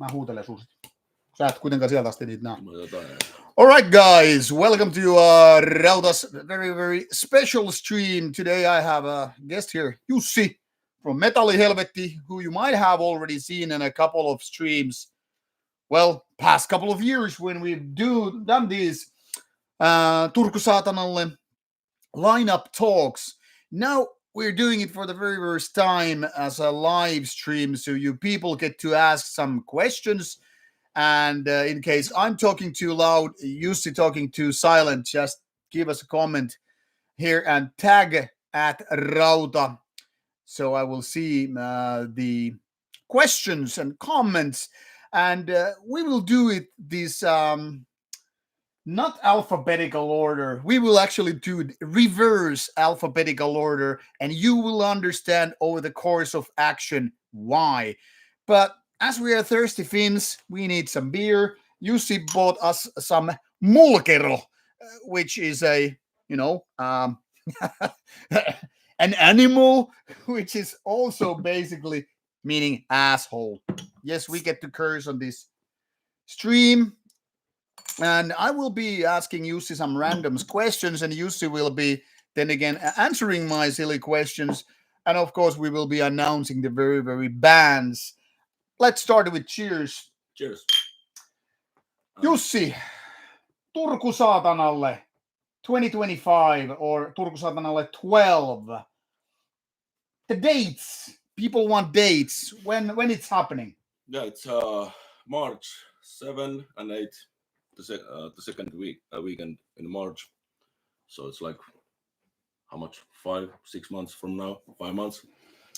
Mä huutelen susta. Sä et kuitenkaan sieltä asti niitä näe. Alright guys, welcome to Rauta's very, very special stream. Today I have a guest here, Jussi from Metalli Helvetti, who you might have already seen in a couple of streams. Well, past couple of years when we've done these Turku Saatanalle lineup talks. Now we're doing it for the very first time as a live stream, so you people get to ask some questions. And in case I'm talking too loud, Jussi talking too silent, just give us a comment here and tag at Rauta. So I will see the questions and comments. And we will do it this not alphabetical order. We will actually do reverse alphabetical order. And you will understand over the course of action why. But as we are thirsty Finns, we need some beer. Jussi bought us some mulkero, which is a, an animal, which is also basically meaning asshole. Yes, we get to curse on this stream. And I will be asking Jussi some random questions, and Jussi will be then again answering my silly questions. And of course, we will be announcing the very, very bands. Let's start with cheers. Cheers. Jussi, Turku Saatanalle 2025 or Turku Saatanalle 12. The dates. People want dates. When it's happening? Yeah, it's March 7 and 8, the second weekend in March. So it's like how much? 5, 6 months from now? 5 months?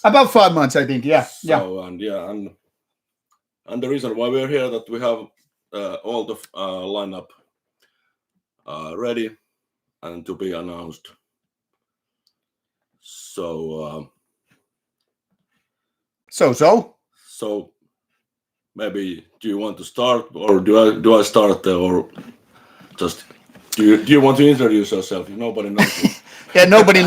About 5 months, I think. Yeah. So and the reason why we're here that we have all the lineup ready and to be announced. So maybe do you want to start, or do I start, or just do you want to introduce yourself? Nobody knows you. Yeah, nobody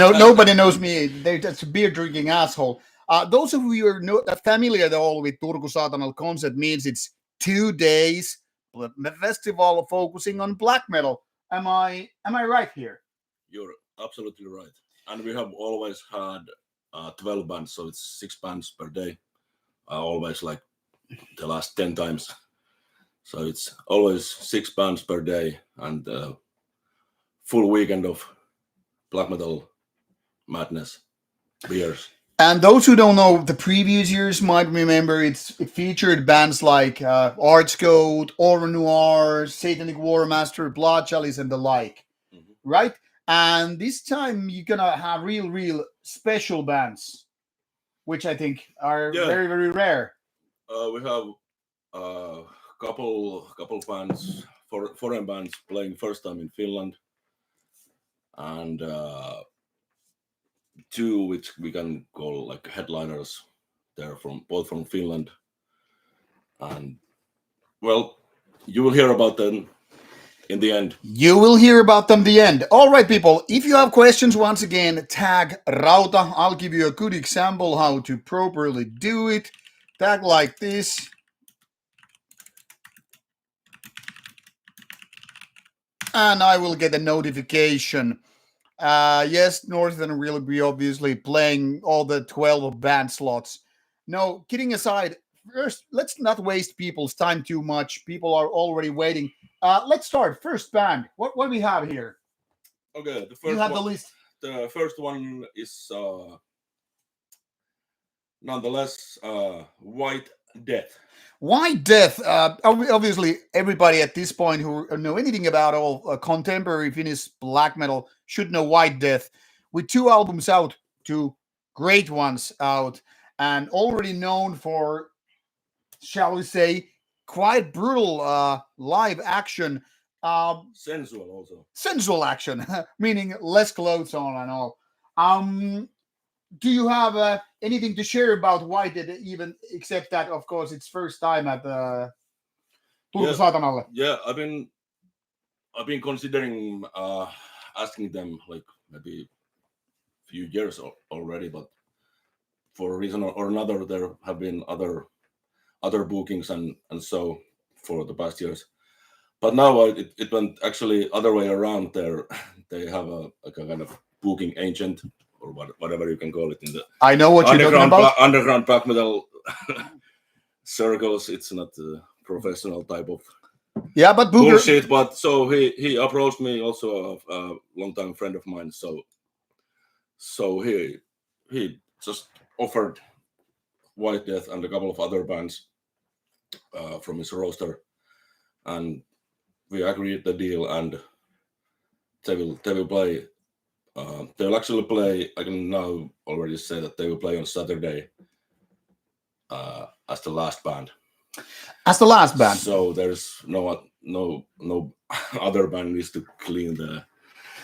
knows me. That's a beer drinking asshole. Those of you who are not familiar at all with Turku Saatanalle concept means it's 2 days festival focusing on black metal. Am I right here? You're absolutely right. And we have always had 12 bands, so it's 6 bands per day. Always like the last 10 times. So it's always 6 bands per day and full weekend of black metal madness, beers. And those who don't know, the previous years might remember it featured bands like Archcode, Aura Noir, Satanic Warmaster, Blood Chalice, and the like, right? And this time you're gonna have real special bands, which I think are very, very rare. We have a couple bands, foreign bands playing first time in Finland, and 2 which we can call like headliners. They're both from Finland, and well, you will hear about them in the end. You will hear about them in the end. All right, people. If you have questions, once again, tag Rauta. I'll give you a good example how to properly do it. Tag like this. And I will get a notification. Yes, Northern will be obviously playing all the 12 band slots. No, kidding aside, first, let's not waste people's time too much. People are already waiting. Let's start. First band. What do we have here? Okay, the first you have one, the list. The first one is nonetheless White Death. White Death. Obviously, everybody at this point who know anything about all contemporary Finnish black metal should know White Death. With 2 albums out, 2 great ones out, and already known for, shall we say, quite brutal live action. Sensual also. Sensual action, meaning less clothes on and all. Do you have anything to share about White Death, even except that, of course, it's first time at the Turku Saatanalle? Yeah, I've been considering asking them like maybe a few years already, but for a reason or another, there have been other other bookings and so for the past years. But now it went actually other way around. They have a kind of booking agent or whatever you can call it in the I know what you're talking about. Underground black metal circles. It's not a professional type of but bullshit. But so he approached me, also a longtime friend of mine. So he just offered White Death and a couple of other bands from his roster, and we agreed the deal, and they will play. They'll actually play. I can now already say that they will play on Saturday as the last band. As the last band. So there's no other band needs to clean the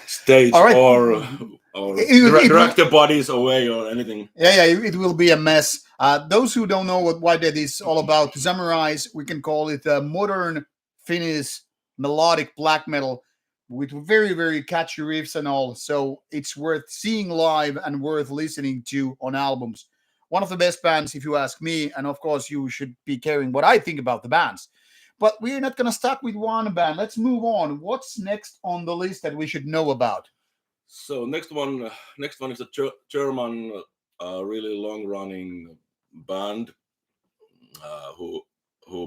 stage or drag the bodies away or anything. Yeah, it will be a mess. Those who don't know what White Death is all about, to summarize, we can call it a modern Finnish melodic black metal with very, very catchy riffs and all. So it's worth seeing live and worth listening to on albums. One of the best bands, if you ask me, and of course you should be caring what I think about the bands. But we're not going to stuck with one band. Let's move on. What's next on the list that we should know about? So next one is a German, really long-running band who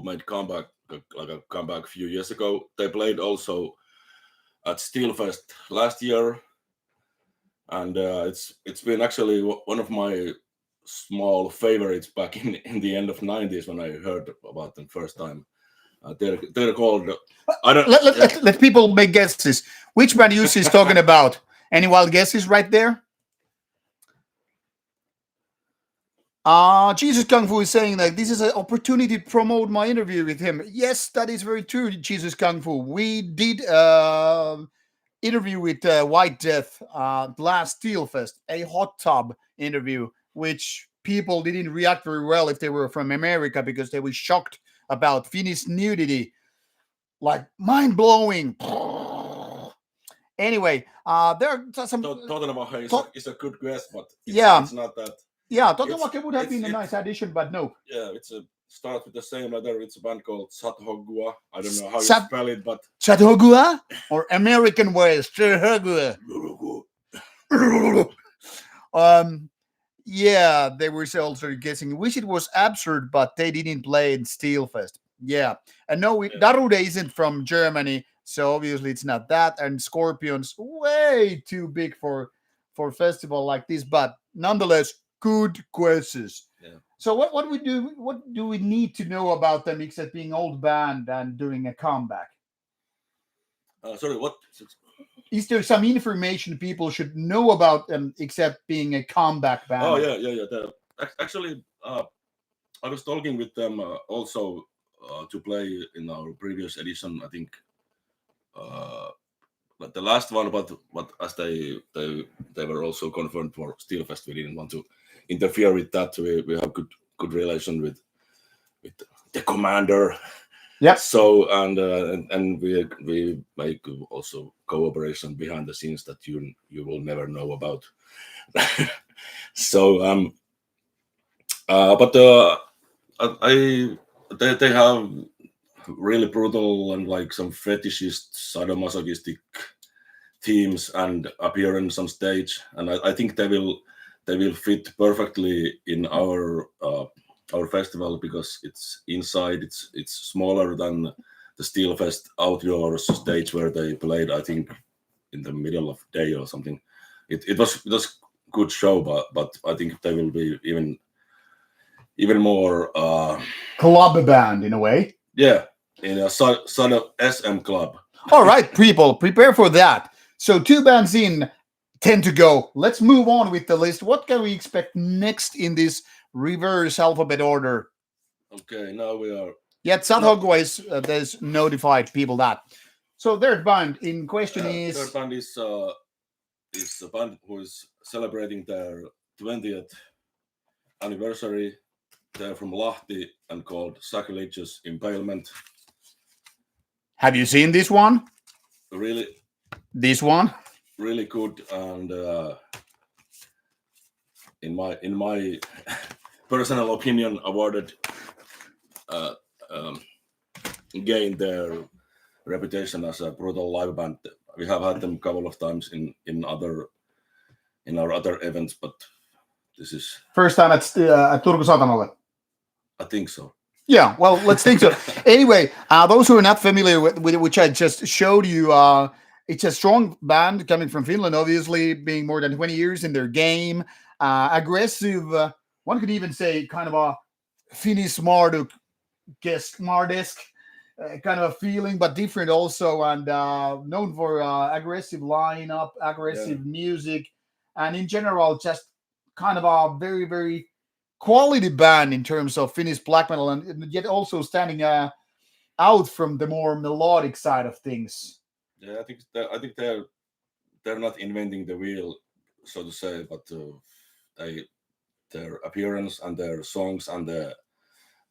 made comeback a few years ago. They played also at Steelfest last year, and it's been actually one of my small favorites back in the end of 90s when I heard about them first time. They're called. Let people make guesses. Which band Jussi is talking about? Any wild guesses right there? Jesus Kung Fu is saying that this is an opportunity to promote my interview with him. Yes, that is very true, Jesus Kung Fu. We did interview with White Death last Steelfest, a hot tub interview, which people didn't react very well if they were from America because they were shocked about Finnish nudity. Like, mind-blowing. Anyway, there are some... Totenamak is a good guess, but it's not that... Yeah, Totenamak would have been a nice addition, but no. Yeah, it's a start with the same letter. It's a band called Sogha. I don't know how you spell it, but... Sogha? Or American way, Sogha. Yeah, they were also guessing. Wish it was absurd, but they didn't play in Steelfest. Yeah. And no, Darude isn't from Germany, so obviously it's not that. And Scorpions, way too big for festival like this, but nonetheless, good questions. Yeah. So what do we need to know about them except being old band and doing a comeback? Sorry, what? Is there some information people should know about them except being a comeback band? Oh, yeah. Actually, I was talking with them also to play in our previous edition, I think. But the last one, but as they were also confirmed for Steelfest, we didn't want to interfere with that. We have good relation with the commander. Yeah. So and we make also cooperation behind the scenes that you will never know about. So but they have really brutal and like some fetishist sadomasochistic themes and appearance on stage, and I think they will fit perfectly in our festival because it's inside. It's smaller than the Steelfest outdoors stage where they played, I think, in the middle of the day or something. It was good show, but I think they will be even more club band in a way. Yeah, in a sort of SM club. All right, people, prepare for that. So 2 bands in, 10 to go. Let's move on with the list. What can we expect next in this reverse alphabet order? Okay, now we are... Yeah, Sogha is, there's notified people that. So third band in question is... Third band is a band who is celebrating their 20th anniversary. They're from Lahti and called Sacrilegious Impalement. Have you seen this one? Really? This one? Really good, and in my personal opinion, awarded gained their reputation as a brutal live band. We have had them a couple of times in our other events, but this is first time at Turku Saatanalle. I think so. Yeah, well, let's think so. Anyway, those who are not familiar with which I just showed you, it's a strong band coming from Finland, obviously, being more than 20 years in their game. Aggressive, one could even say kind of a Finnish Marduk, Smardesk kind of a feeling, but different also, and known for aggressive lineup, aggressive music, and in general, just kind of a very, very quality band in terms of Finnish black metal, and yet also standing out from the more melodic side of things. Yeah, I think they're not inventing the wheel, so to say, but their appearance and their songs and their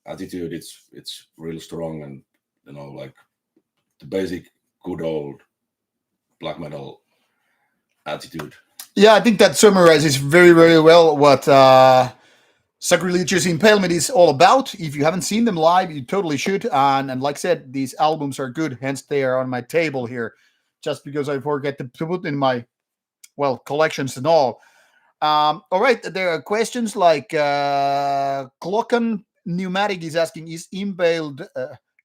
attitude, it's really strong, and like the basic good old black metal attitude. Yeah, I think that summarizes very, very well what Sacrilegious Impalement is all about. If you haven't seen them live, you totally should. And like I said, these albums are good, hence they are on my table here, just because I forget to put in my collections and all. All right, there are questions like Glocken Pneumatic is asking, is Impaled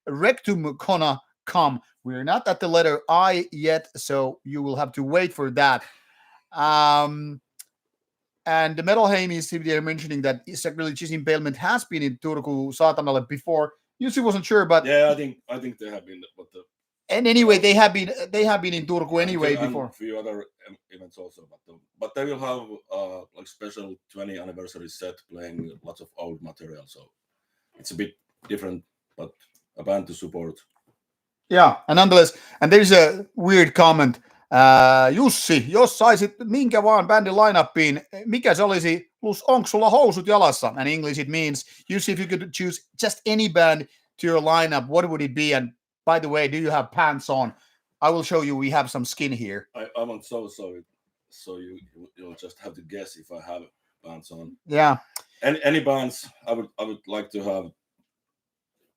Rectum gonna come? We're not at the letter I yet, so you will have to wait for that. And the Metalheim is mentioning that Sacrilegious Impalement has been in Turku Saatanalle before. Jussi wasn't sure, but yeah, I think they have been. And anyway, they have been in Turku anyway before. A few other events also, but they will have like special 20th anniversary set playing lots of old material, so it's a bit different, but a band to support. Yeah, and nonetheless, and there's a weird comment. Jussi, jos saisit minkä vaan bändin line-upiin, mikä se olisi, plus onko sulla housut jalassa? And in English it means, Jussi, if you could choose just any band to your lineup, what would it be? And by the way, do you have pants on? I will show you. We have some skin here. I want so you'll just have to guess if I have pants on. Yeah. And any bands I would like to have.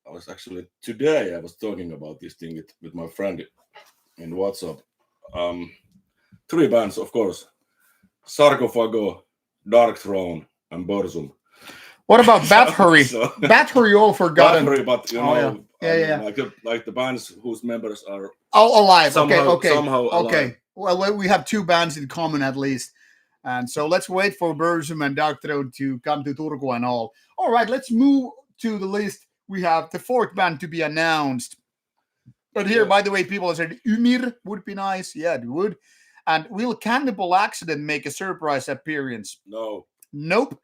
I was actually today I was talking about this thing with my friend in WhatsApp. 3 bands, of course: Sarcophago, Dark Throne, and Borzum. What about Beherit? Beherit, all forgotten. Beherit, but like the bands whose members are alive. Somehow alive. Well, we have 2 bands in common at least, and so let's wait for Borzum and Dark Throne to come to Turku and all. All right, let's move to the list. We have the 4th band to be announced. But here, by the way, people have said Ymir would be nice. Yeah, it would. And will Cannibal Accident make a surprise appearance? No. Nope.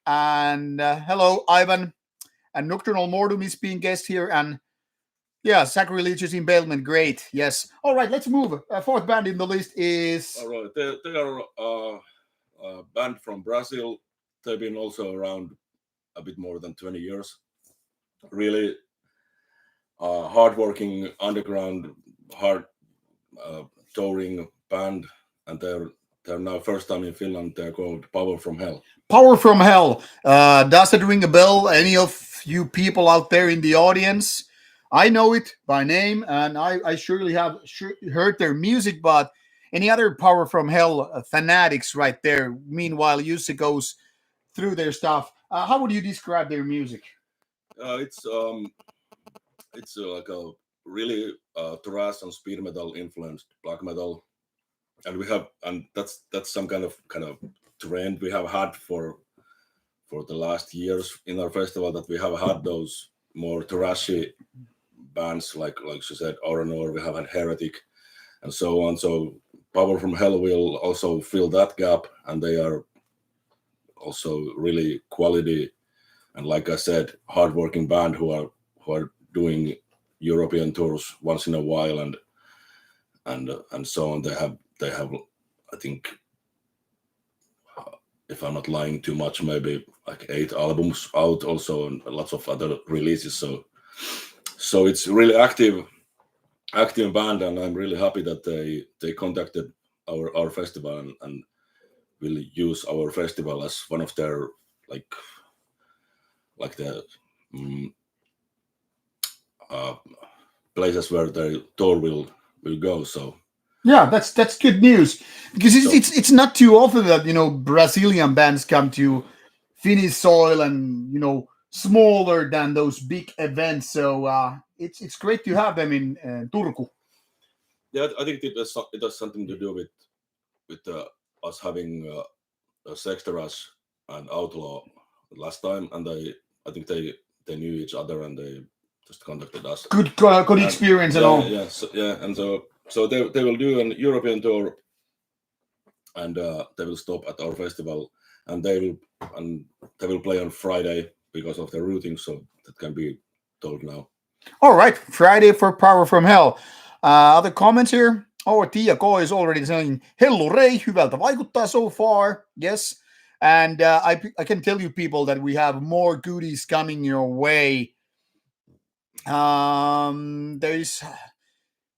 And hello, Ivan. And Nocturnal Mortum is being guest here. And yeah, Sacrilegious Impalement, great. Yes. All right, let's move. 4th band in the list is... All right. They are a band from Brazil. They've been also around a bit more than 20 years. Really hard-working, underground, hard touring band. And they're now first time in Finland. They're called Power from Hell. Power from Hell. Does it ring a bell? Any of you people out there in the audience? I know it by name, and I surely have heard their music, but any other Power from Hell fanatics right there? Meanwhile, Jussi goes through their stuff. How would you describe their music? It's like a really thrash and speed metal influenced black metal, and that's some kind of trend we have had for the last years in our festival, that we have had those more thrashy bands like she said, Oranor, we have had Heretic and so on. So Power from Hell will also fill that gap, and they are also really quality and, like I said, hardworking band who are doing European tours once in a while, and so on. They have I think, if I'm not lying too much, maybe like 8 albums out also, and lots of other releases. So it's really active band, and I'm really happy that they contacted our festival and will use our festival as one of their like the places where their tour will go. So yeah, that's good news because it's not too often that Brazilian bands come to Finnish soil and smaller than those big events. So it's great to have them in Turku. yeah, I think it has something to do with us having Sexteras and Outlaw last time, and I think they knew each other and they just contacted us. Good experience and all. And so they will do an European tour, and they will stop at our festival, and they will play on Friday because of their routing, so that can be told now. All right, Friday for Power from Hell. Other comments here? Oh, Tia Ko is already saying, hello Ray, hyvältä vaikuttaa so far. Yes. And I can tell you people that we have more goodies coming your way. There's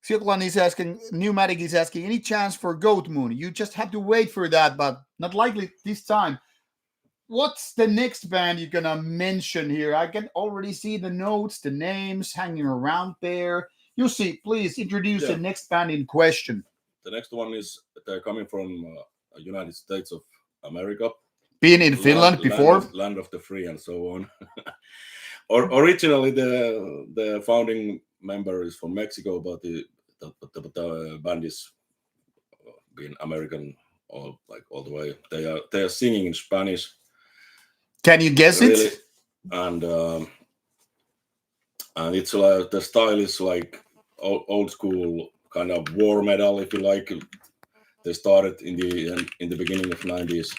Silklan is asking, Pneumatic is asking, any chance for Goat Moon? You just have to wait for that, but not likely this time. What's the next band you're gonna mention here? I can already see the notes, the names hanging around there. You see, please introduce the next band in question. The next one is they're coming from United States of America. Been in Finland before? Land of the free and so on. Originally, the founding member is from Mexico, but the band is being American all the way. They are singing in Spanish. Can you guess really, it? And it's like the style is like old school kind of war metal, if you like. They started in the beginning of 90s,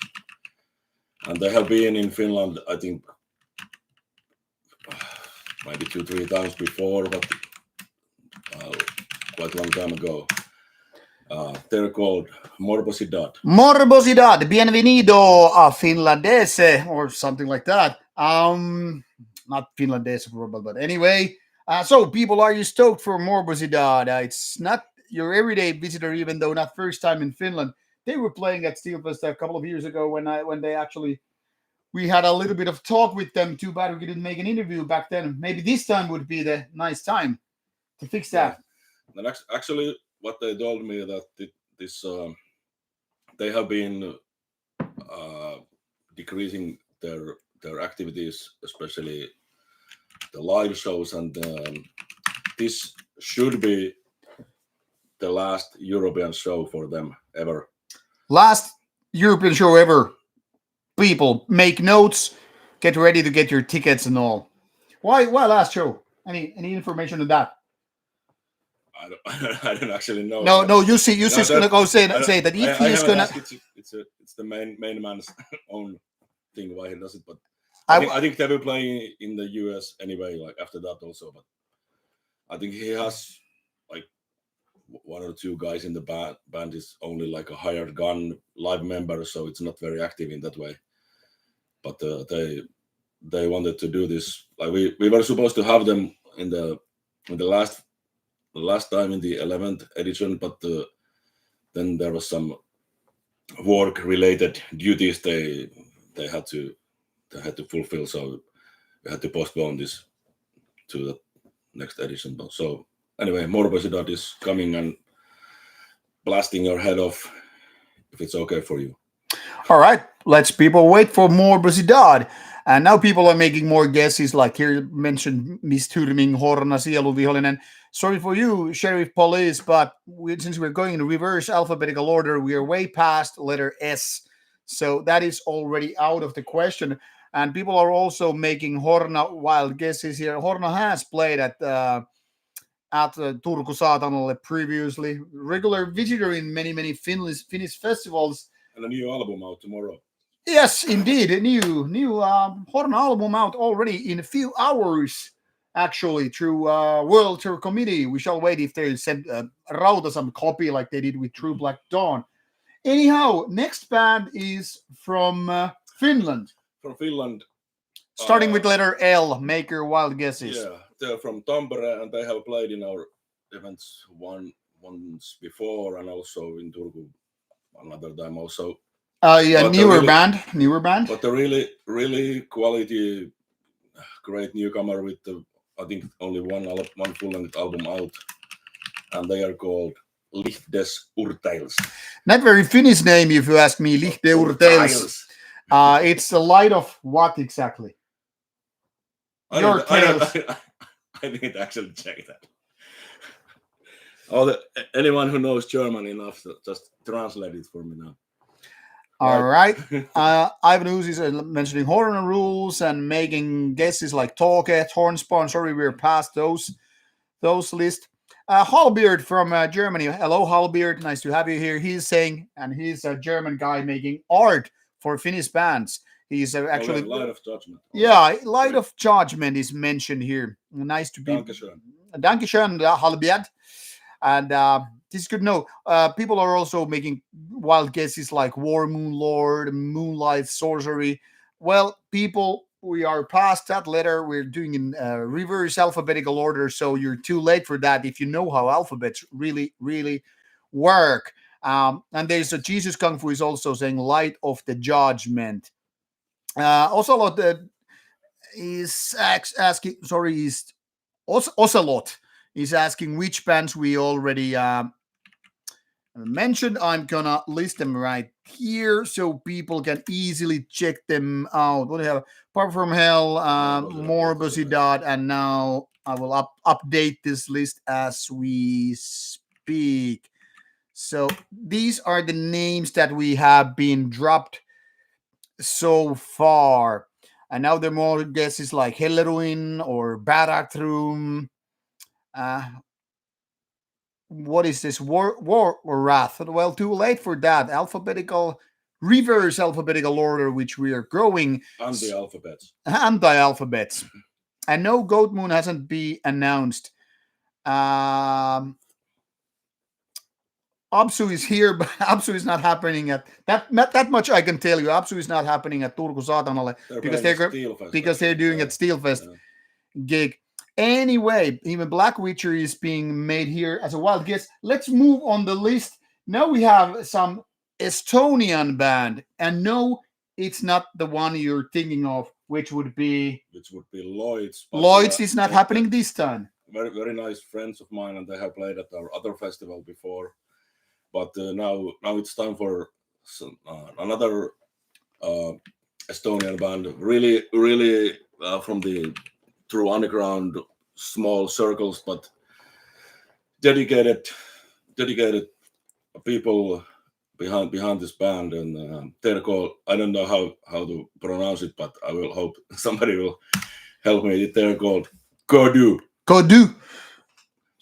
and they have been in Finland, I think, maybe 2-3 times before, but quite a long time ago. They're called Morbosidad. Morbosidad, bienvenido a Finlandese, or something like that. Not Finlandese, but anyway. So, people, are you stoked for Morbosidad? It's not your everyday visitor, even though not first time in Finland. They were playing at Steelfest a couple of years ago when they actually, we had a little bit of talk with them. Too bad we didn't make an interview back then. Maybe this time would be the nice time to fix that. Yeah. And actually, what they told me that they have been decreasing their activities, especially the live shows, and this should be the last European show for them ever. Last European show ever. People, make notes. Get ready to get your tickets and all. Why last show? Any information on that? I don't actually know. No, Jussi gonna go say that if he's gonna. It's the main man's own thing why he does it, but I think they will play in the US anyway. Like after that also, but I think he has like 1 or 2 guys in the band is only like a hired gun live member, so it's not very active in that way. But they wanted to do this. Like we were supposed to have them in the last time in the 11th edition, but then there was some work related duties they had to fulfill, so we had to postpone this to the next edition. So anyway, Morbosidad is coming and blasting your head off if it's okay for you. All right, let's people wait for Morbosidad. And now people are making more guesses, like here mentioned Miss Turming, Horna, Sieluvihollinen. Sorry for you, Sheriff Police, but since we're going in reverse alphabetical order, we are way past letter S. So that is already out of the question. And people are also making Horna wild guesses here. Horna has played at Turku Saatanalle previously. Regular visitor in many Finnish festivals. And a new album out tomorrow. Yes, indeed. A new Horna album out already in a few hours, actually, through World Tour Committee. We shall wait if they send Rauta some copy like they did with True Black Dawn. Anyhow, next band is from Finland. From Finland. Starting with letter L, make your wild guesses. Yeah, they're from Tampere, and they have played in our events once before, and also in Turku another time also. Newer band. But the really quality, great newcomer with the I think only one full-length album out, and they are called Lichtes Urteils. Not very Finnish name, if you ask me. Lichte Urteils. It's a light of what exactly? Your tales. I need to actually check that. Anyone who knows German enough to just translate it for me now. All right. Ivan Uzi is mentioning horn rules and making guesses like Toke, Hornspawn. Sorry, we're past those lists. Hallbeard from Germany. Hello, Hallbeard. Nice to have you here. He's saying, and he's a German guy making art for Finnish bands. He's actually Light of Judgment. Yeah, Light of Judgment is mentioned here. Nice to be. Dankeschön, Hallbeard. And this is good to know. People are also making wild guesses like War Moon Lord, Moonlight Sorcery. Well, people, we are past that letter. We're doing in reverse alphabetical order, so you're too late for that if you know how alphabets really, really work. And there's a Jesus Kung Fu is also saying Light of the Judgment. Ocelot is asking, is Ocelot is asking which bands we already mentioned. I'm gonna list them right here so people can easily check them out. What do we have? Apart from Hell, Morbosidad, and now I will update this list as we speak. So these are the names that we have been dropped so far. And now there are more guesses like Helruin or Barathrum. What is this? War or Wrath? Well, too late for that. Reverse alphabetical order, which we are growing. Anti-alphabets. And no, Goat Moon hasn't been announced. Absu is here, but Absu is not happening at that much. I can tell you, Absu is not happening at Turku Saatanalle because they're doing a Steelfest gig. Anyway, even Black Witcher is being made here as a wild guess. Let's move on the list. Now we have some Estonian band, and no, it's not the one you're thinking of, which would be Lloyd's. Lloyd's is not happening this time. Very, very nice friends of mine, and they have played at our other festival before. But now it's time for another Estonian band, really from the true underground small circles, but dedicated people behind this band, and they're called, I don't know how to pronounce it, but I will hope somebody will help me. They're called Kodu.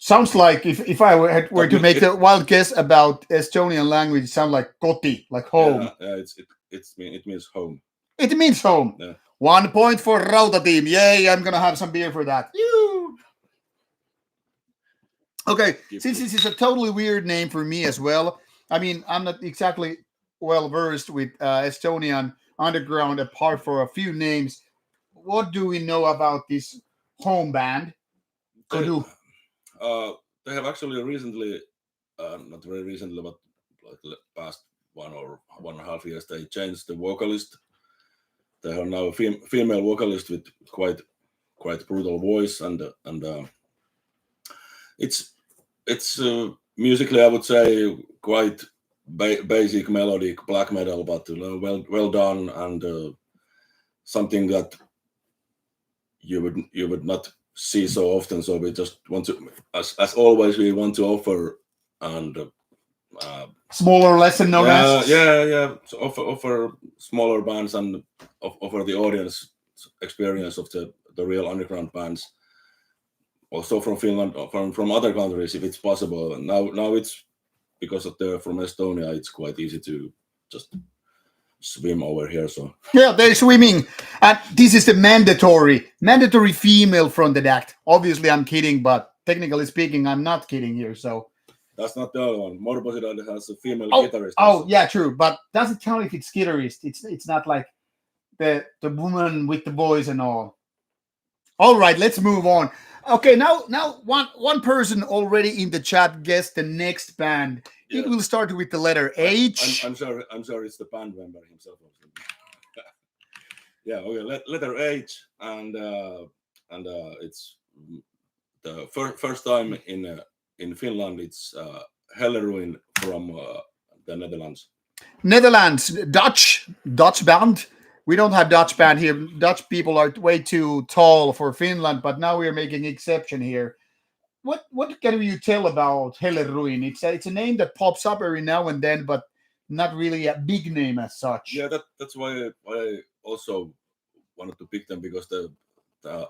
Sounds like if I were to make a wild guess about Estonian language, it sounds like koti, like home. Yeah, it means home. It means home. Yeah. 1 point for Rauta team. Yay, I'm gonna have some beer for that. Okay, since this is a totally weird name for me as well. I mean, I'm not exactly well versed with Estonian underground apart for a few names. What do we know about this home band? Kodu. They have actually recently, not very recently, but like past 1 or 1.5 years, they changed the vocalist. They have now a female vocalist with quite brutal voice, and it's musically, I would say, quite basic melodic black metal, but well done, and something that you would not see so often. So we just want to, as always, we want to offer and smaller, lesser known as. Yeah. So offer smaller bands and offer the audience experience of the real underground bands. Also from Finland, from other countries, if it's possible. And now it's because they're from Estonia, it's quite easy to just swim over here. So yeah, they're swimming, and this is the mandatory female fronted act. Obviously, I'm kidding, but technically speaking, I'm not kidding here. So that's not the other one. Morbosida has a female guitarist. Oh, yeah, true, but doesn't count if it's guitarist. It's not like the woman with the boys and all. All right, let's move on. Okay, now one person already in the chat guessed the next band. Yeah. It will start with the letter H. I'm sorry, it's the band member himself. Yeah, okay, letter H, and it's the first time in Finland, it's Helruin from the Netherlands. Netherlands, Dutch band. We don't have Dutch band here. Dutch people are way too tall for Finland, but now we're making exception here. What can you tell about Helruin? It's a name that pops up every now and then, but not really a big name as such. Yeah, that's why I also wanted to pick them, because I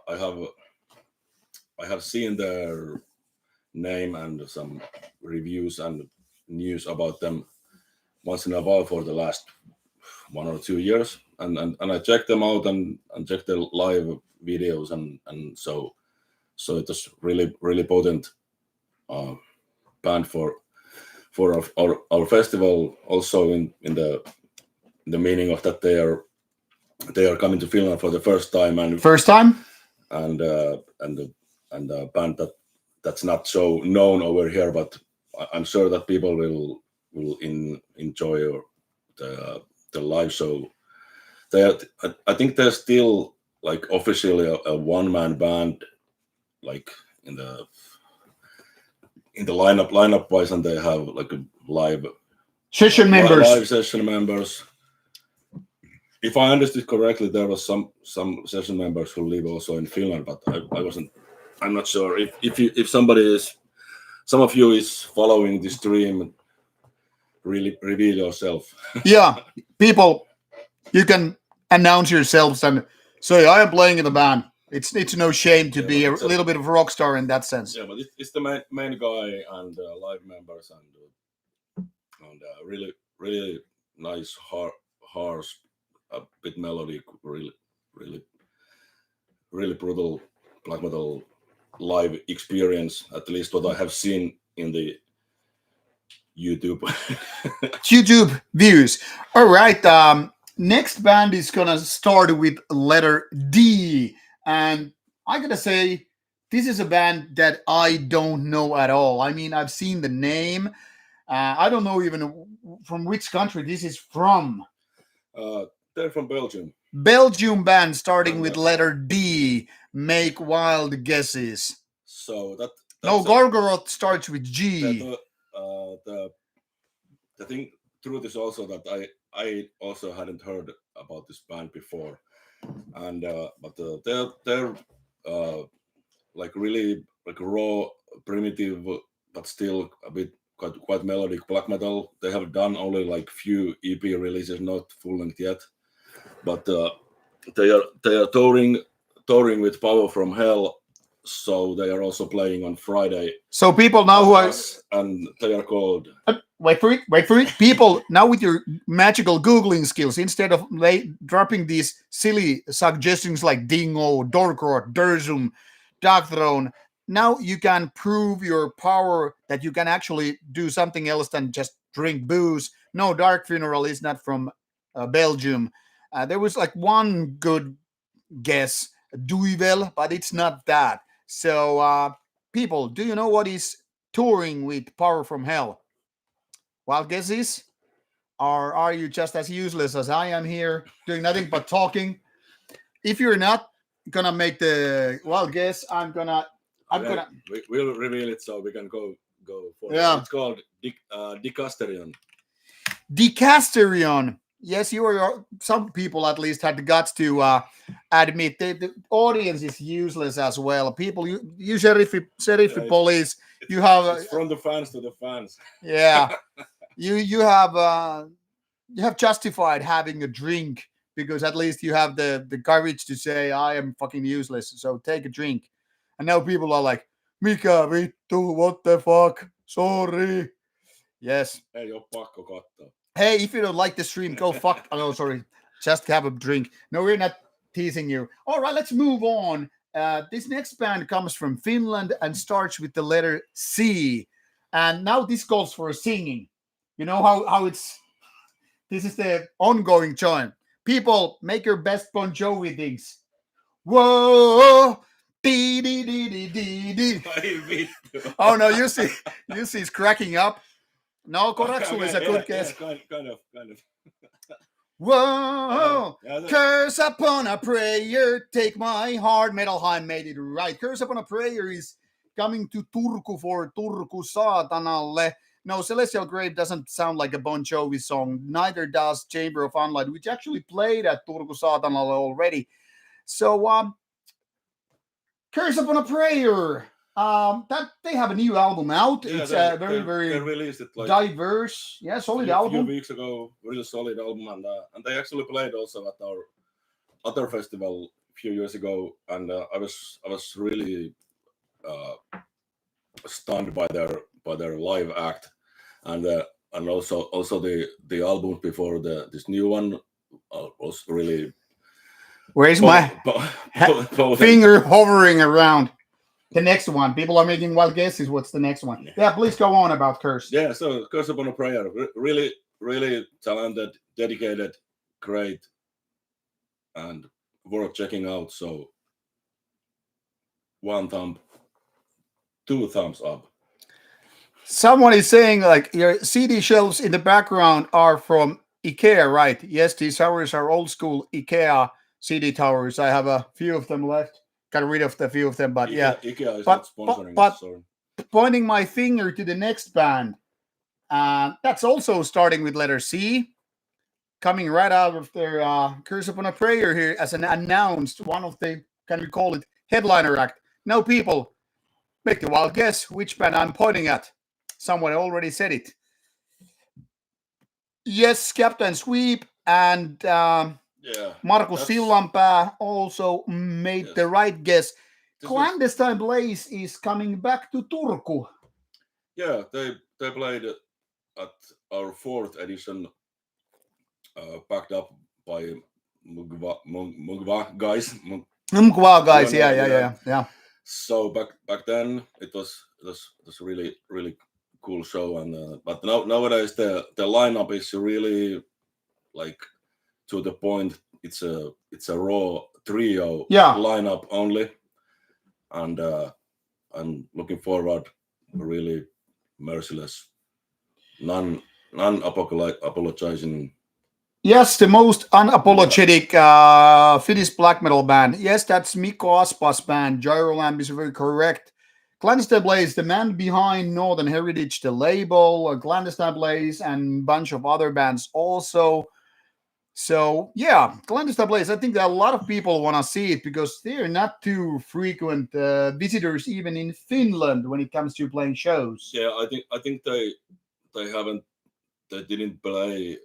have seen their name and some reviews and news about them once in a while for the last 1 or 2 years, and I checked them out and checked their live videos, and so it was really potent band for our festival, also in the meaning of that they are coming to Finland for the first time, and a band that's not so known over here, but I'm sure that people will enjoy the live show. I think they're still like officially a one-man band, like in the lineup wise, and they have like a live session members. If I understood correctly, there was some session members who live also in Finland, but I'm not sure if some of you is following this stream, really reveal yourself. Yeah, people, you can announce yourselves and say, I am playing in the band. It's no shame to be a little bit of a rock star in that sense. Yeah, but it's the main guy and live members and really nice harsh, a bit melodic, really brutal black metal live experience. At least what I have seen in the YouTube views. All right. Next band is gonna start with letter D, and I gotta say, this is a band that I don't know at all. I mean, I've seen the name. I don't know even from which country this is from. They're from Belgium. Belgium band starting with letter D. Make wild guesses. So Gorgoroth starts with G. The thing, truth is also that I also hadn't heard about this band before, and but they're like really like raw, primitive, but still a bit quite melodic black metal. They have done only like few EP releases, not full length yet, but they are touring with Power from Hell. So they are also playing on Friday. So people now who are and they are called. Wait for it. People now with your magical Googling skills, instead of dropping these silly suggestions like Dingo, Dorkrot, Durzum, Dark Throne, now you can prove your power that you can actually do something else than just drink booze. No, Dark Funeral is not from Belgium. There was like one good guess, Duivel, but it's not that. So, people, do you know what is touring with Power from Hell? Wild guesses? Or are you just as useless as I am here, doing nothing but talking? If you're not gonna make the wild guess, I'm gonna. We'll reveal it so we can go for it. It's called Decasterion. Decasterion. Yes, you are. Some people at least had the guts to admit the audience is useless as well. People, you sheriff police. You have it's from the fans to the fans. Yeah, you have justified having a drink because at least you have the courage to say I am fucking useless. So take a drink. And now people are like, Mika vittu, what the fuck? Sorry. Yes. Ei oo pakko katsoa. Hey, if you don't like the stream, go fuck. Oh, sorry. Just have a drink. No, we're not teasing you. All right, let's move on. This next band comes from Finland and starts with the letter C. And now this calls for singing. You know how it's... This is the ongoing chant. People, make your best Bon Jovi things. Whoa! Dee, dee, dee, dee, dee, dee. Oh, no, you see he's cracking up. No, Koratsu is a good guess. Kind of. Whoa! Curse upon a prayer, take my heart. Metalheim made it right. Curse upon a prayer is coming to Turku for Turku Saatanalle. No, Celestial Grave doesn't sound like a Bon Jovi song. Neither does Chamber of Unlight, which actually played at Turku Saatanalle already. So, Curse upon a prayer. That they have a new album out. Yeah, It's they very released it like diverse. Yeah, solid a album. few weeks ago. Really solid album, and they actually played also at our other festival a few years ago, and I was really stunned by their live act, and also the album before this new one was really. Where's my finger hovering around? The next one. People are making wild guesses. What's the next one? Yeah, please go on about Curse. Yeah, so Curse upon a prayer. Really, really talented, dedicated, great, and worth checking out. So 1 thumb, 2 thumbs up. Someone is saying like your CD shelves in the background are from IKEA, right? Yes, these towers are old school IKEA CD towers. I have a few of them left. Got rid of a few of them, but IKEA is not sponsoring but us, sorry. Pointing my finger to the next band, that's also starting with letter C, coming right out of their Curse Upon a Prayer here as an announced one of the, can we call it, headliner act. Now, people, make the wild guess which band I'm pointing at. Someone already said it. Yes, Captain Sweep and Markus Sillanpää also made the right guess. Clandestine Blaze is coming back to Turku. Yeah, they played at our 4th edition, backed up by Mugwa guys. Mugwa guys, yeah. So back then it was really really cool show, and but nowadays the lineup is really like to the point. It's a raw trio lineup only, and I'm looking forward. Really merciless, none apologizing. Yes, the most unapologetic Finnish black metal band. Yes, that's Mikko Aspa's band. Gyrolamp is very correct. Clandestine Blaze, the man behind Northern Heritage, the label, Clandestine Blaze, and a bunch of other bands also. So, yeah, Clandestine Blaze, I think that a lot of people want to see it because they're not too frequent visitors even in Finland when it comes to playing shows. Yeah, I think they didn't play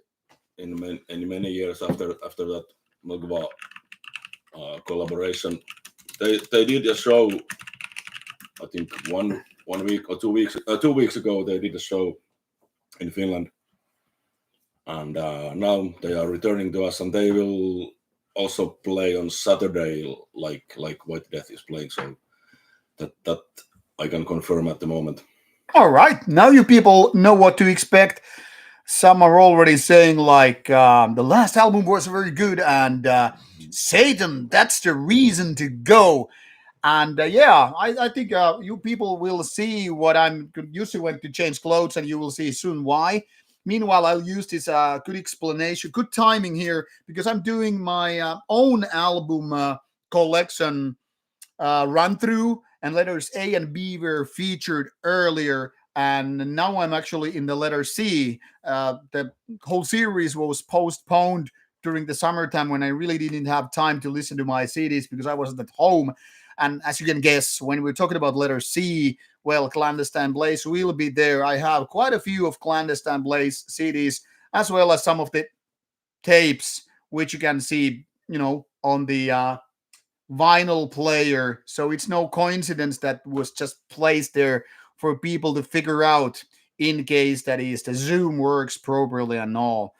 in many years after that Mugwa collaboration. They did a show, I think 1 week or 2 weeks 2 weeks ago. They did a show in Finland, and now they are returning to us, and they will also play on Saturday, like White Death is playing. So that I can confirm at the moment. All right, now you people know what to expect. Some are already saying like the last album was very good, and Satan, that's the reason to go. And I think you people will see what I'm usually went to change clothes, and you will see soon why. Meanwhile, I'll use this good explanation, good timing here, because I'm doing my own album collection run through, and letters A and B were featured earlier. And now I'm actually in the letter C. The whole series was postponed during the summertime when I really didn't have time to listen to my CDs because I wasn't at home. And as you can guess, when we're talking about letter C, well, Clandestine Blaze will be there. I have quite a few of Clandestine Blaze CDs, as well as some of the tapes, which you can see, on the vinyl player. So it's no coincidence that was just placed there for people to figure out in case that is the Zoom works properly and all.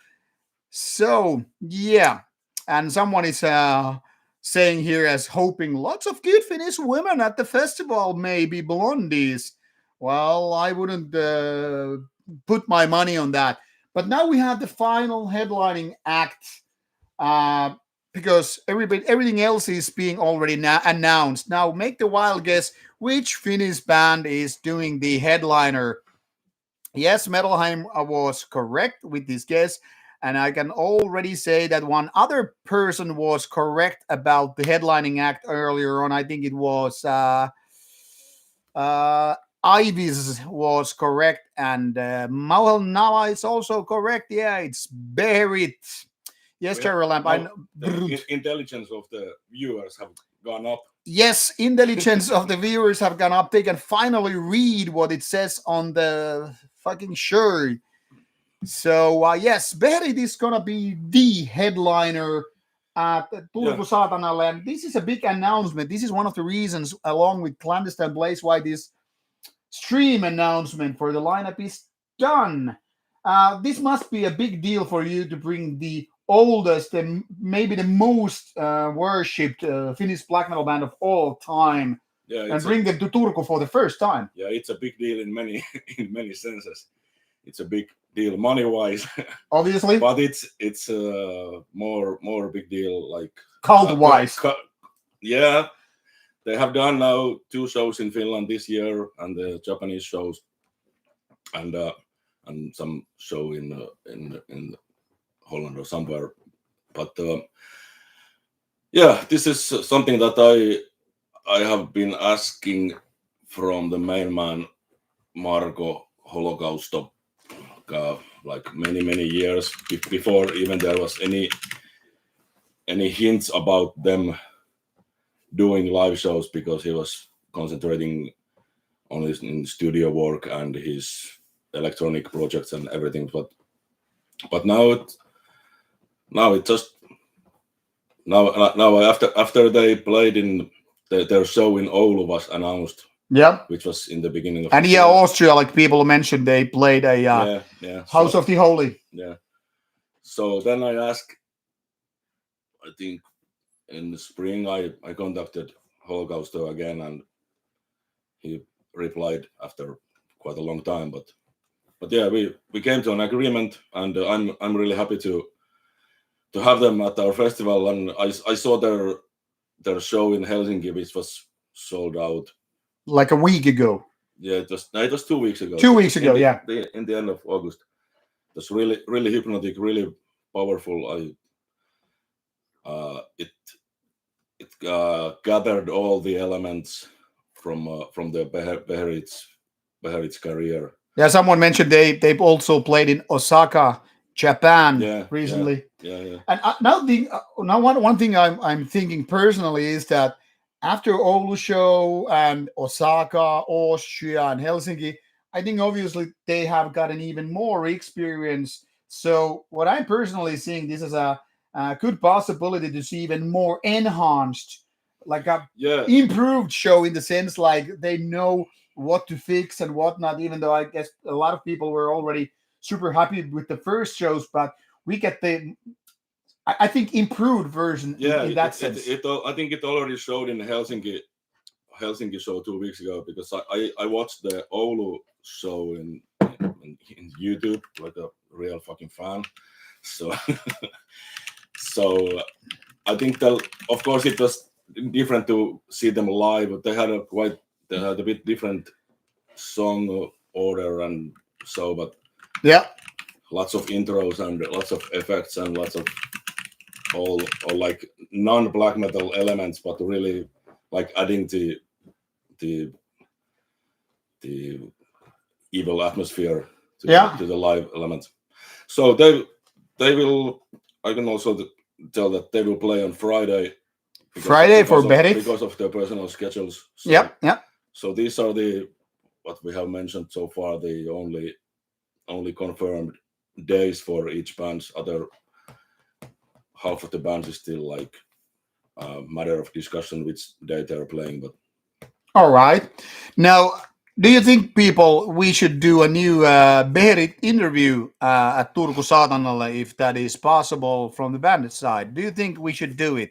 So, yeah. And someone is saying here as hoping lots of good Finnish women at the festival, maybe blondies. Well, I wouldn't put my money on that. But now we have the final headlining act because everything else is being already announced. Now make the wild guess which Finnish band is doing the headliner. Yes, Metalheim was correct with this guess. And I can already say that one other person was correct about the headlining act earlier on. I think it was Ivis was correct, and Mauhel Nava is also correct. Yeah, it's Beherit. Yes, Cherry Lamp. The intelligence of the viewers have gone up. Yes, intelligence of the viewers have gone up. They can finally read what it says on the fucking shirt. So yes, Beherit is gonna be the headliner at Turku Saatanalle, and this is a big announcement. This is one of the reasons, along with Clandestine Blaze, why this stream announcement for the lineup is done. This must be a big deal for you to bring the oldest and maybe the most worshipped Finnish black metal band of all time, and bring them to Turku for the first time. Yeah, it's a big deal in many in many senses. It's a big deal money-wise, obviously, but it's more big deal like cult-wise. Yeah, they have done now 2 shows in Finland this year, and the Japanese shows, and some show in Holland or somewhere. But yeah, this is something that I have been asking from the main man Marko Holokausto, like many years before even there was any hints about them doing live shows, because he was concentrating on his studio work and his electronic projects and everything. But now after they played in their show in Oulu was announced. Yeah, which was in the beginning of. And Austria, like people mentioned, they played a House of the Holy. Yeah. So then I asked, I think in the spring, I contacted Holokausto again, and he replied after quite a long time. But yeah, we came to an agreement, and I'm really happy to have them at our festival. And I saw their show in Helsinki, which was sold out like a week ago. Yeah, it was 2 weeks ago. 2 weeks ago, in the end of August. It was really hypnotic, really powerful. It gathered all the elements from the Beherit's career. Yeah, someone mentioned they've also played in Osaka, Japan recently. Yeah. And now one thing I'm thinking personally is that after Oulu show and Osaka, Austria, and Helsinki, I think obviously they have gotten even more experience. So what I'm personally seeing this as a good possibility to see even more enhanced, like a improved show, in the sense like they know what to fix and whatnot, even though I guess a lot of people were already super happy with the first shows, but we get the I think improved version in that sense. I think it already showed in the Helsinki show 2 weeks ago, because I watched the Oulu show in YouTube like a real fucking fan. So so I think that of course it was different to see them live, but they had a bit different song order and so, but lots of intros and lots of effects and lots of all like non-black metal elements, but really like adding the evil atmosphere to the live elements. So they will. I can also tell that they will play on Friday. For Beherit because of their personal schedules. So, So these are what we have mentioned so far, the only confirmed days for each band. Other half of the band is still like a matter of discussion which day they're playing. But all right, now, do you think, people, we should do a new Beherit interview at Turku Saatanalle, if that is possible from the band side? Do you think we should do it?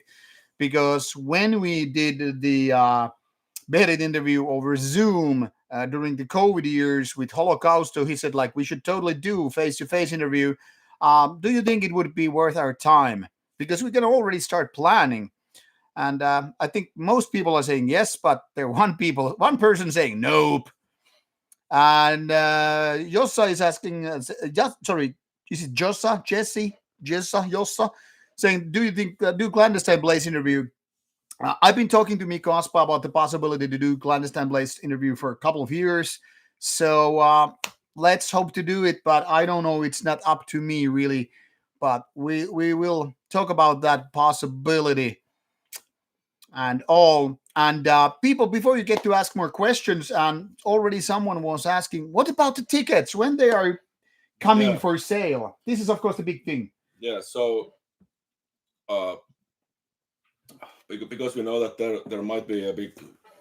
Because when we did the Beherit interview over Zoom during the COVID years with Holokausto, he said like we should totally do face-to-face interview. Do you think it would be worth our time? Because we can already start planning. And I think most people are saying yes, but there are one person saying nope. And Jossa is asking, sorry, is it Jossa, Jesse? Jossa, saying, do you think do Clandestine Blaze interview? I've been talking to Mikko Aspa about the possibility to do Clandestine Blaze interview for a couple of years. So let's hope to do it, but I don't know. It's not up to me really, but we will talk about that possibility and all. And people, before you get to ask more questions, already someone was asking, what about the tickets when they are coming for sale? This is, of course, the big thing. Yeah, so because we know that there might be a big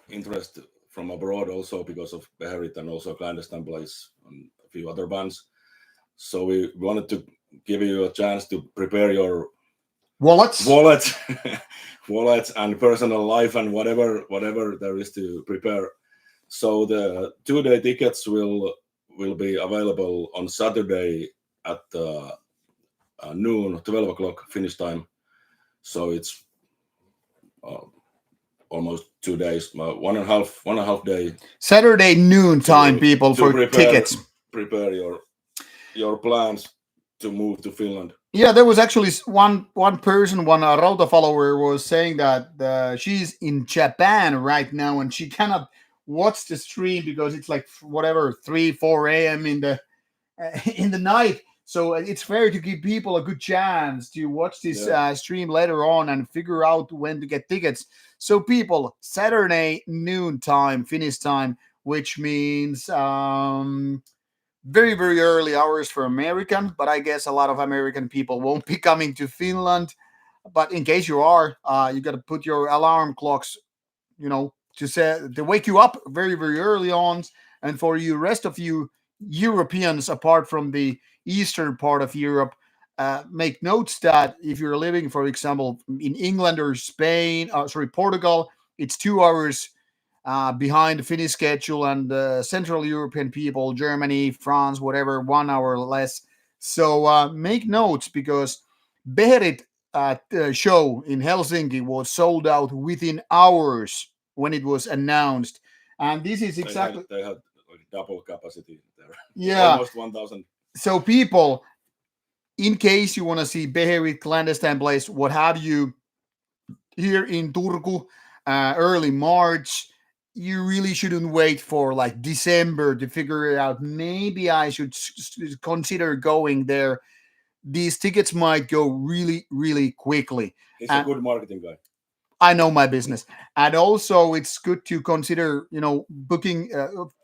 interest from abroad also because of Beherit and also Clandestine Blaze and a few other bands. So we wanted to give you a chance to prepare your wallets and personal life and whatever there is to prepare. So the 2-day tickets will be available on Saturday at noon, 12 o'clock Finnish time. So it's almost 2 days, 1.5 day. Saturday noon time, people, for tickets. Prepare your plans to move to Finland. Yeah, there was actually one person, one Rauta follower was saying that she's in Japan right now and she cannot watch the stream because it's like whatever 3-4 a.m. in the night. So it's fair to give people a good chance to watch this stream later on and figure out when to get tickets. So people, Saturday noon time, Finnish time, which means very, very early hours for American, but I guess a lot of American people won't be coming to Finland. But in case you are, you got to put your alarm clocks, to wake you up very, very early on. And for you rest of you Europeans, apart from the eastern part of Europe, make notes that if you're living, for example, in England or Spain, Portugal, it's 2 hours behind the Finnish schedule, and Central European people, Germany, France, whatever, 1 hour less. So make notes because Beherit show in Helsinki was sold out within hours when it was announced. And this is exactly... They had like double capacity there. Yeah. Almost 1,000. So people, in case you want to see Beherit, Clandestine Blaze, what have you, here in Turku, early March, you really shouldn't wait for like December to figure it out. Maybe I should consider going there. These tickets might go really, really quickly. He's a good marketing guy. I know my business. And also it's good to consider, booking.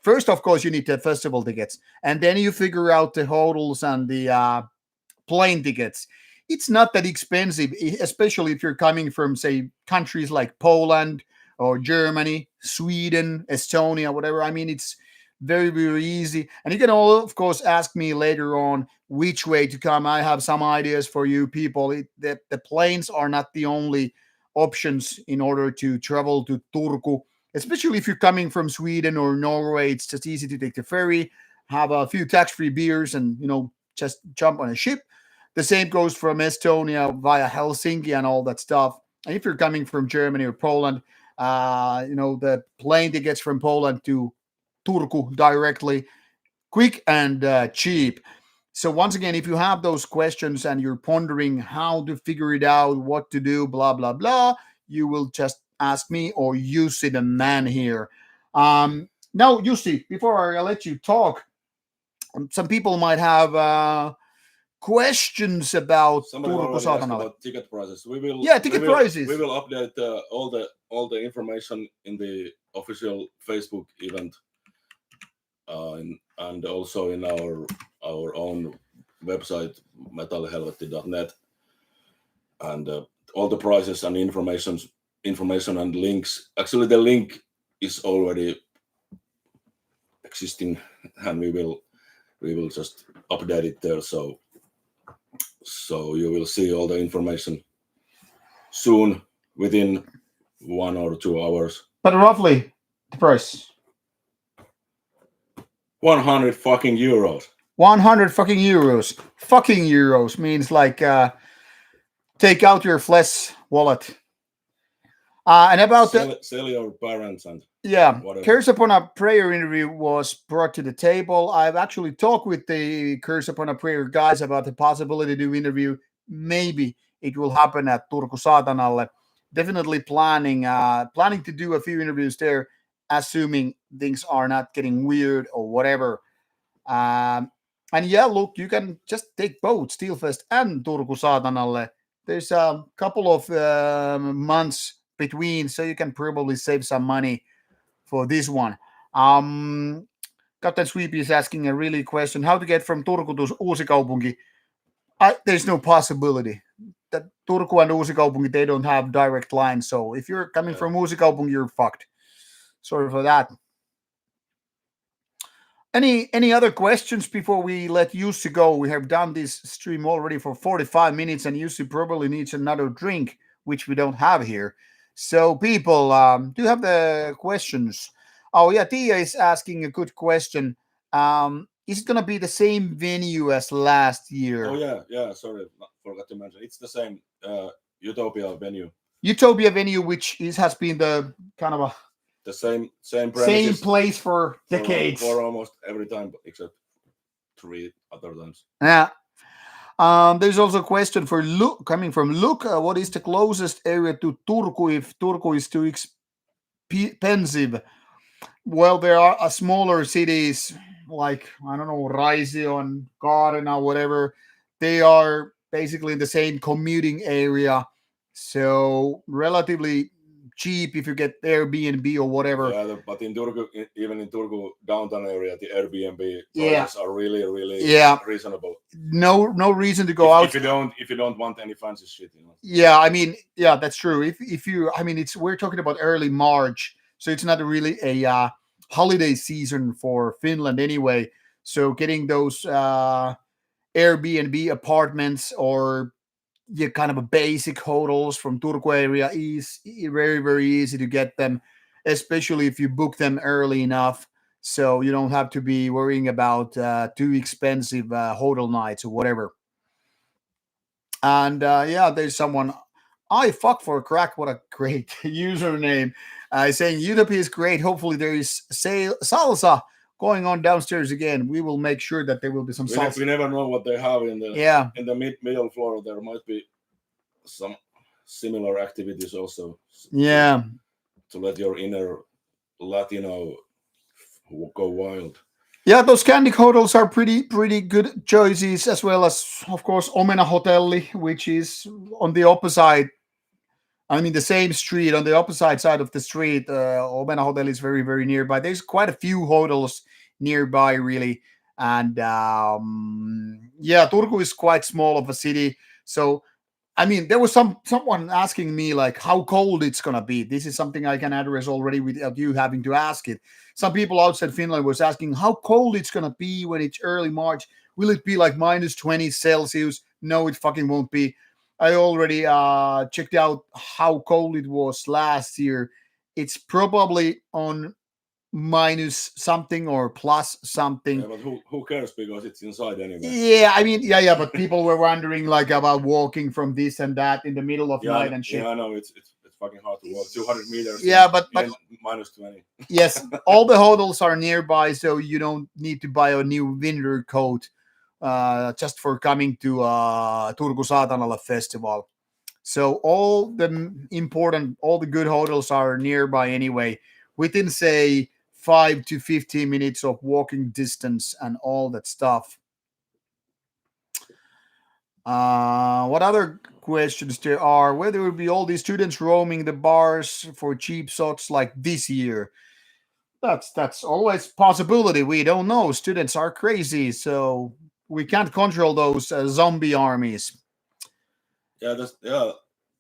First, of course, you need the festival tickets. And then you figure out the hotels and the plane tickets. It's not that expensive, especially if you're coming from, say, countries like Poland or Germany, Sweden, Estonia, whatever. I mean, it's very, very easy. And you can all, of course, ask me later on which way to come. I have some ideas for you people. The planes are not the only options in order to travel to Turku, especially if you're coming from Sweden or Norway. It's just easy to take the ferry, have a few tax-free beers, and just jump on a ship. The same goes from Estonia via Helsinki and all that stuff. And if you're coming from Germany or Poland, the plane tickets from Poland to Turku directly, quick and cheap. So once again, if you have those questions and you're pondering how to figure it out, what to do, blah, blah, blah, you will just ask me or Jussi, the man here. Now, Jussi, before I let you talk, some people might have questions about Turku Saatanalle. Ticket prices. Ticket prices. We will update all the information in the official Facebook event, and also in our own website, metalhelvetti.net, and all the prices and information and links. Actually, the link is already existing, and we will just update it there. So you will see all the information soon, within 1 or 2 hours. But roughly the price. 100 fucking euros. 100 fucking euros. Fucking euros means like take out your flesh wallet. And about sell your parents and whatever. Curse Upon a Prayer interview was brought to the table. I've actually talked with the Curse Upon a Prayer guys about the possibility to interview maybe it will happen at Turku Saatanalle. Definitely planning to do a few interviews there, assuming things are not getting weird or whatever. And yeah, look, you can just take both Steelfest and Turku Saatanalle. There's a couple of months between, so you can probably save some money for this one. Captain Sweepy is asking a really question: how to get from Turku to Uusikaupunki? There's no possibility. That Turku and Uusikaupunki, they don't have direct lines. So if you're coming from Uusikaupunki, you're fucked. Sorry for that. Any other questions before we let Jussi go? We have done this stream already for 45 minutes, and Jussi probably needs another drink, which we don't have here. So, people, do you have the questions? Oh, yeah, Tia is asking a good question. Is it going to be the same venue as last year? Oh, yeah, sorry, forgot to mention. It's the same Utopia venue. Utopia venue, which has been the kind of the same place for decades. For almost every time, except 3 other times. Yeah. There's also a question for Luke, coming from Luke. What is the closest area to Turku if Turku is too expensive? Well, there are smaller cities like, I don't know, Raisio and Kaarina, whatever. They are basically in the same commuting area. So relatively cheap if you get Airbnb or whatever. Yeah, but in Turku, even in Turku downtown area, the Airbnb prices are really reasonable. No reason to go out if you don't want any fancy shit, you know. Yeah, I mean, yeah, that's true. If you, I mean, we're talking about early March, so it's not really a holiday season for Finland anyway. So getting those Airbnb apartments or kind of a basic hotels from Turku area is very, very easy to get them, especially if you book them early enough. So you don't have to be worrying about too expensive hotel nights or whatever. And yeah, there's someone, I fuck for a crack. What a great username. Saying Utopia is great. Hopefully there is salsa going on downstairs again. We will make sure that there will be some salsa. We never know what they have in the middle floor. There might be some similar activities also. Yeah. To let your inner Latino go wild. Yeah, those candy hotels are pretty good choices, as well as, of course, Omena Hotelli, which is on the opposite. I mean, the same street on the opposite side of the street. Omena Hotel is very, very nearby. There's quite a few hotels nearby, really. And yeah, Turku is quite small of a city. So, I mean, there was someone asking me, like, how cold it's going to be. This is something I can address already without you having to ask it. Some people outside Finland was asking how cold it's going to be when it's early March. Will it be like minus 20 Celsius? No, it fucking won't be. I already checked out how cold it was last year. It's probably on minus something or plus something. Yeah, but who cares, because it's inside anyway. Yeah, I mean, yeah, but people were wondering like about walking from this and that in the middle of night and shit. Yeah, I know, it's fucking hard to walk 200 meters. Yeah, but minus 20. Yes, all the hotels are nearby, so you don't need to buy a new winter coat just for coming to Turku Saatanalle Festival. So all the good hotels are nearby anyway, within say 5 to 15 minutes of walking distance and all that stuff. What other questions there are? Whether it will be all these students roaming the bars for cheap shots like this year? That's always possibility. We don't know. Students are crazy, so we can't control those zombie armies. Yeah,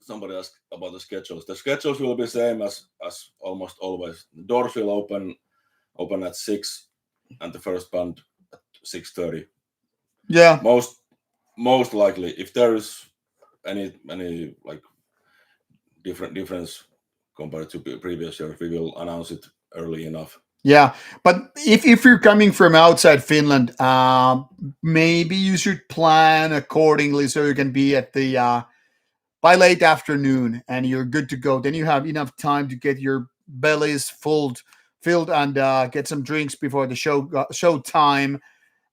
somebody asked about the schedules. The schedules will be same as almost always. The doors will open at 6 and the first band at 6:30. Yeah. Most likely, if there is any like difference compared to previous year, we will announce it early enough. Yeah, but if you're coming from outside Finland, maybe you should plan accordingly so you can be at the by late afternoon and you're good to go. Then you have enough time to get your bellies filled and get some drinks before the show time.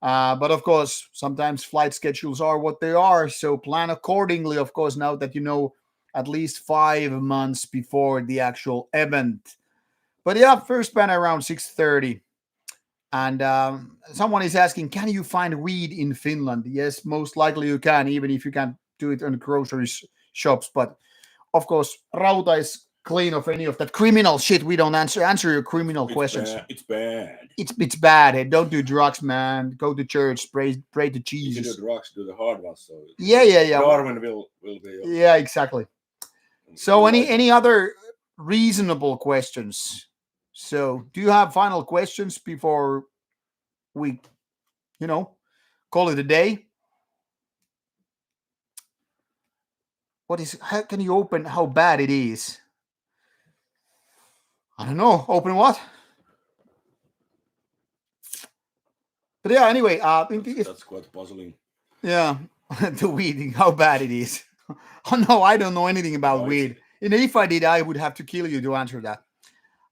But of course, sometimes flight schedules are what they are. So plan accordingly, of course, now that you know at least 5 months before the actual event. But yeah, first ban around 6:30. And someone is asking, can you find weed in Finland? Yes, most likely you can, even if you can't do it in grocery shops. But of course, Rauta is clean of any of that criminal shit. We don't answer your criminal questions. It's bad. It's bad. Hey, don't do drugs, man. Go to church, pray to Jesus. If you do drugs, do the hard ones. So Yeah. Darwin will be. Yeah, exactly. So any other reasonable questions? So do you have final questions before we, call it a day? How can you open how bad it is? I don't know. Open what? But yeah, anyway, that's quite puzzling. Yeah, the weed, how bad it is. Oh no, I don't know anything about weed. And if I did, I would have to kill you to answer that.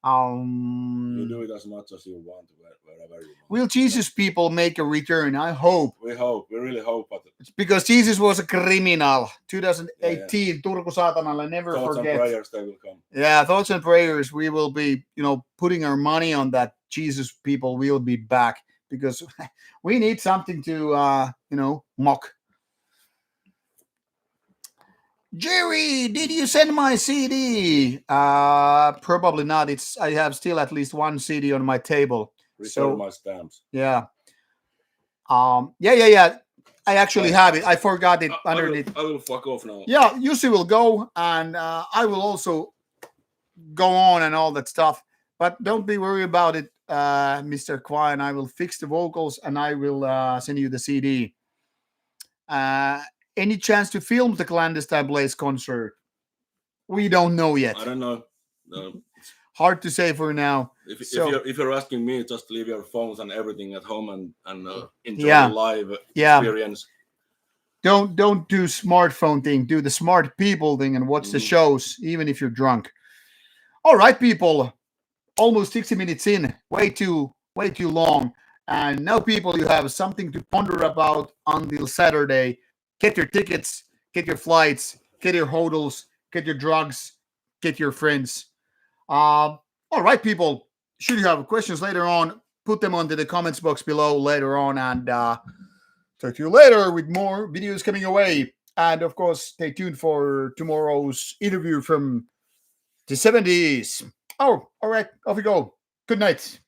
You do it as much as you want, wherever you want. Will Jesus people make a return? I hope. We really hope. But it's because Jesus was a criminal. 2018, Turku Saatanalle, never thoughts forget. Thoughts and prayers, they will come. Yeah, thoughts and prayers. We will be, putting our money on that. Jesus people will be back because we need something to, mock. Jerry, did you send my CD? Probably not. I have still at least one CD on my table. Return my stamps. Yeah. Yeah. I actually have it. I forgot it underneath. I will fuck off now. Yeah, Jussi will go, and I will also go on and all that stuff. But don't be worried about it, Mr. Quine. I will fix the vocals, and I will send you the CD. Any chance to film the Clandestine Blaze concert? We don't know yet. I don't know. No. Hard to say for now. If you're asking me, just leave your phones and everything at home and enjoy the live experience. Don't do smartphone thing. Do the smart people thing and watch the shows, even if you're drunk. All right, people. Almost 60 minutes in. Way too long. And now, people, you have something to ponder about until Saturday. Get your tickets, get your flights, get your hotels, get your drugs, get your friends. All right, people. Should you have questions later on, put them onto the comments box below later on, and talk to you later with more videos coming away. And of course, stay tuned for tomorrow's interview from the 70s. Oh, all right. Off we go. Good night.